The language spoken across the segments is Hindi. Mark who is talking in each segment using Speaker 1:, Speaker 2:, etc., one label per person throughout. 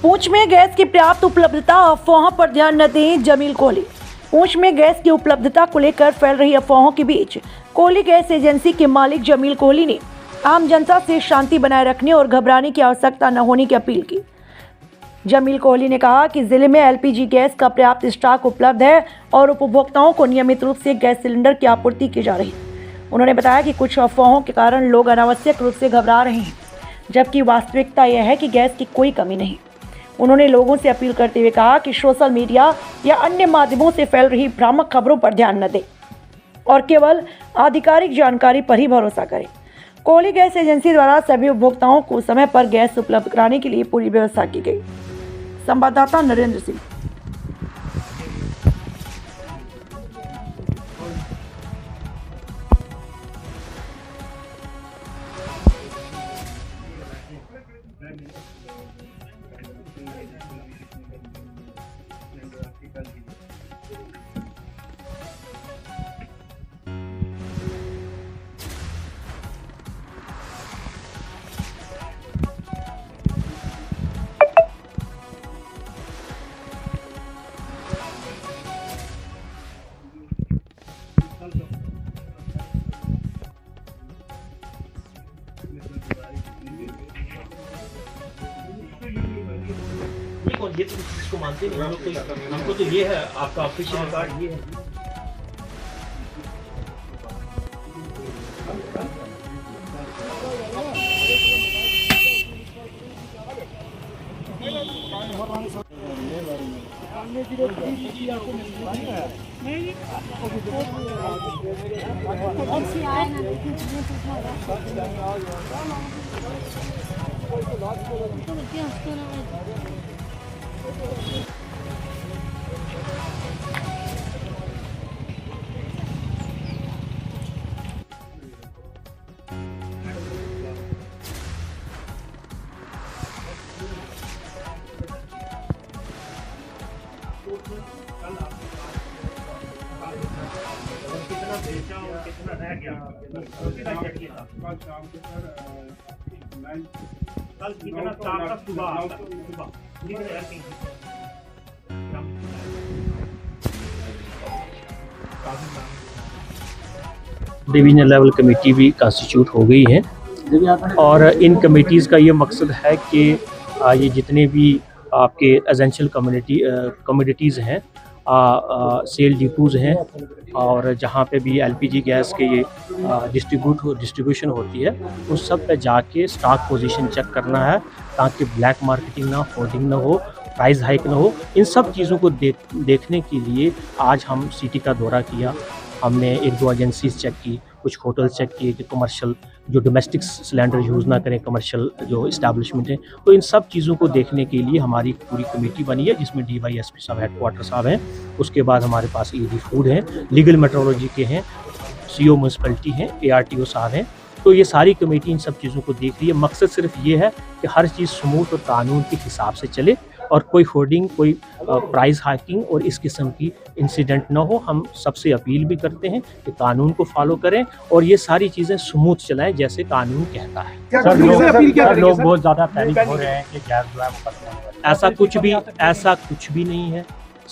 Speaker 1: पूंछ में गैस की पर्याप्त उपलब्धता, अफवाहों पर ध्यान न दें जमील कोहली। पूंछ में गैस की उपलब्धता को लेकर फैल रही अफवाहों के बीच कोहली गैस एजेंसी के मालिक जमील कोहली ने आम जनता से शांति बनाए रखने और घबराने की आवश्यकता न होने की अपील की। जमील कोहली ने कहा कि जिले में एलपीजी गैस का पर्याप्त स्टॉक उपलब्ध है और उपभोक्ताओं को नियमित रूप से गैस सिलेंडर की आपूर्ति की जा रही है। उन्होंने बताया कि कुछ अफवाहों के कारण लोग अनावश्यक रूप से घबरा रहे हैं, जबकि वास्तविकता यह है कि गैस की कोई कमी नहीं। उन्होंने लोगों से अपील करते हुए कहा कि सोशल मीडिया या अन्य माध्यमों से फैल रही भ्रामक खबरों पर ध्यान न दें और केवल आधिकारिक जानकारी पर ही भरोसा करें। कोहली गैस एजेंसी द्वारा सभी उपभोक्ताओं को समय पर गैस उपलब्ध कराने के लिए पूरी व्यवस्था की गई। संवाददाता नरेंद्र सिंह।
Speaker 2: ये तो इसको मानते नहीं हम लोग, तो हमको तो ये है आपका ऑफिशियल कार्ड ये है। कितना बेचा और कितना रह गया? कल कितना था? सुबह
Speaker 3: डिवीजनल लेवल कमेटी भी कॉन्स्टिट्यूट हो गई है और इन कमेटीज़ का ये मकसद है कि ये जितने भी आपके एसेंशियल कम्युनिटीज़ हैं, सेल डिपोज़ हैं और जहाँ पे भी एलपीजी गैस के ये डिस्ट्रीब्यूशन होती है, उस सब पे जाके स्टॉक पोजीशन चेक करना है ताकि ब्लैक मार्केटिंग ना, होर्डिंग ना हो, प्राइस हाइक ना हो। इन सब चीज़ों को देखने के लिए आज हम सिटी का दौरा किया। हमने 1-2 एजेंसीज चेक की, कुछ होटल चेक किए कि कमर्शियल जो डोमेस्टिक सिलेंडर यूज़ ना करें, कमर्शियल जो इस्टेब्लिशमेंट है। तो इन सब चीज़ों को देखने के लिए हमारी पूरी कमेटी बनी है, जिसमें DYSP साहब हेडक्वार्टर साहब हैं, उसके बाद हमारे पास ED फूड हैं, लीगल मेट्रोलॉजी के हैं, CO म्यूनसिपलिटी हैं, ARTO साहब हैं। तो ये सारी कमेटी इन सब चीज़ों को देख रही है। मकसद सिर्फ ये है कि हर चीज़ स्मूथ और कानून के हिसाब से चले और कोई होर्डिंग, कोई प्राइस हाइकिंग और इस किस्म की इंसिडेंट ना हो। हम सबसे अपील भी करते हैं कि कानून को फॉलो करें और ये सारी चीज़ें स्मूथ चलाएं जैसे कानून कहता है।
Speaker 4: सर, लोग बहुत ज़्यादा पैनिक हो रहे हैं कि गैस जो है वो खत्म होने वाली है।
Speaker 3: ऐसा कुछ भी नहीं है।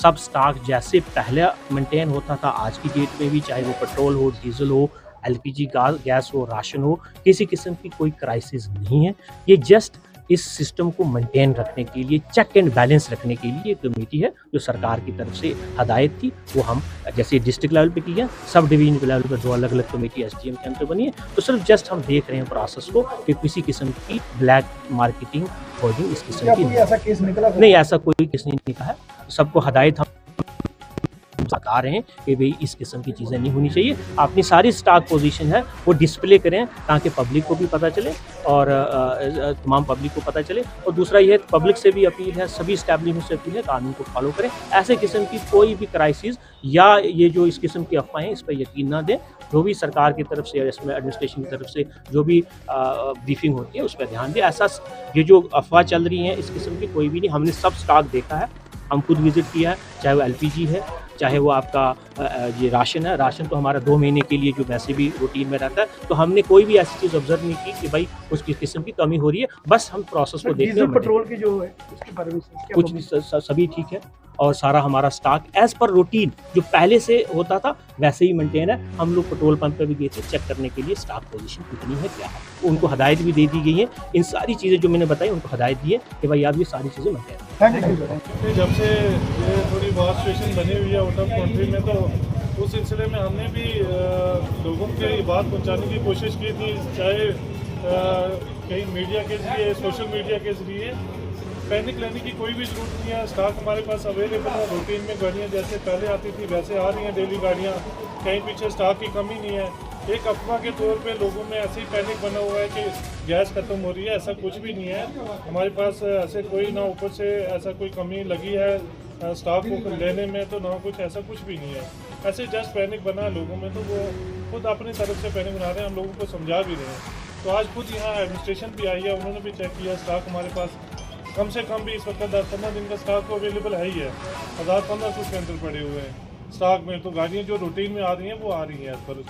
Speaker 3: सब स्टॉक जैसे पहले मेंटेन होता था आज की डेट में भी, चाहे वो पेट्रोल हो, डीजल हो, एलपीजी गैस हो, राशन हो, किसी किस्म की कोई क्राइसिस नहीं है। ये जस्ट इस सिस्टम को मेंटेन रखने के लिए, चेक एंड बैलेंस रखने के लिए कमेटी है जो सरकार की तरफ से हदायत थी, वो हम जैसे डिस्ट्रिक्ट लेवल पे की है, सब डिवीजन लेवल पे 2 अलग अलग कमेटी SDM के अंदर बनी है। तो सिर्फ जस्ट हम देख रहे हैं प्रोसेस को कि किसी किस्म की ब्लैक मार्केटिंग, होर्डिंग इस किस्म की
Speaker 4: ऐसा केस निकला
Speaker 3: नहीं, ऐसा कोई केस नहीं निकला है। सबको हदायत हम बता रहे हैं कि भाई इस किस्म की चीज़ें नहीं होनी चाहिए। अपनी सारी स्टॉक पोजीशन है वो डिस्प्ले करें ताकि पब्लिक को भी पता चले और तमाम पब्लिक को पता चले। और दूसरा ये पब्लिक से भी अपील है, सभी इस्टेब्लिशमेंट से अपील है, कानून को फॉलो करें। ऐसे किस्म की कोई भी क्राइसिस या ये जो इस किस्म की अफवाहें, इस पर यकीन ना दें। जो भी सरकार की तरफ से, इसमें एडमिनिस्ट्रेशन की तरफ से जो भी ब्रीफिंग होती है उस पर ध्यान दें। ऐसा ये जो अफवाह चल रही है इस किस्म की कोई भी नहीं। हमने सब स्टॉक देखा है, हम खुद विजिट किया है, चाहे वो LPG है, चाहे वो आपका ये राशन है, राशन तो हमारा 2 महीने के लिए जो वैसे भी रूटीन में रहता है, तो हमने कोई भी ऐसी चीज़ ऑब्जर्व नहीं की कि भाई कुछ किस्म की कमी हो रही है, बस हम प्रोसेस को देखते हैं।
Speaker 5: पेट्रोल की जो है उसके बारे में क्या
Speaker 3: कुछ भी सभी ठीक है और सारा हमारा स्टॉक एज पर रूटीन जो पहले से होता था वैसे ही मेंटेन है। हम लोग पेट्रोल पंप पे भी गए थे चेक करने के लिए स्टॉक पोजीशन कितनी है क्या है, उनको हदायत भी दे दी गई है। इन सारी चीज़ें जो मैंने बताई उनको हदायत दी है कि भाई आप ये सारी चीज़ें मेंटेन करें।
Speaker 5: Thank you.
Speaker 6: जब से ये थोड़ी वार सिचुएशन बनी हुई है आउट ऑफ कंट्री में, तो उस सिलसिले में हमने भी लोगों के ये बात पहुंचाने की कोशिश की थी, चाहे कहीं मीडिया के जरिए, सोशल मीडिया के जरिए। पैनिक लेने की कोई भी जरूरत नहीं है, स्टॉक हमारे पास अवेलेबल है। रूटीन में गाड़ियाँ जैसे पहले आती थी वैसे आ रही हैं डेली गाड़ियाँ, कहीं पीछे स्टॉक की कमी नहीं है। एक अफवाह के तौर पे लोगों में ऐसे ही पैनिक बना हुआ है कि गैस खत्म हो रही है, ऐसा कुछ भी नहीं है। हमारे पास ऐसे कोई ना ऊपर से ऐसा कोई कमी लगी है स्टॉक को लेने में, तो ना कुछ ऐसा कुछ भी नहीं है। ऐसे जस्ट पैनिक बना है लोगों में, तो वो खुद अपनी तरफ से पैनिक बना रहे हैं, हम लोगों को समझा भी रहे हैं। तो आज खुद यहाँ एडमिनिस्ट्रेशन भी आई है, उन्होंने भी चेक किया स्टॉक हमारे पास कम से कम भी इस वक्त 10-15 दिन का स्टॉक तो अवेलेबल है ही है। 1500 के अंदर पड़े हुए हैं स्टॉक में, तो गाड़ियाँ जो रूटीन में आ रही हैं वो आ रही हैं एज पर।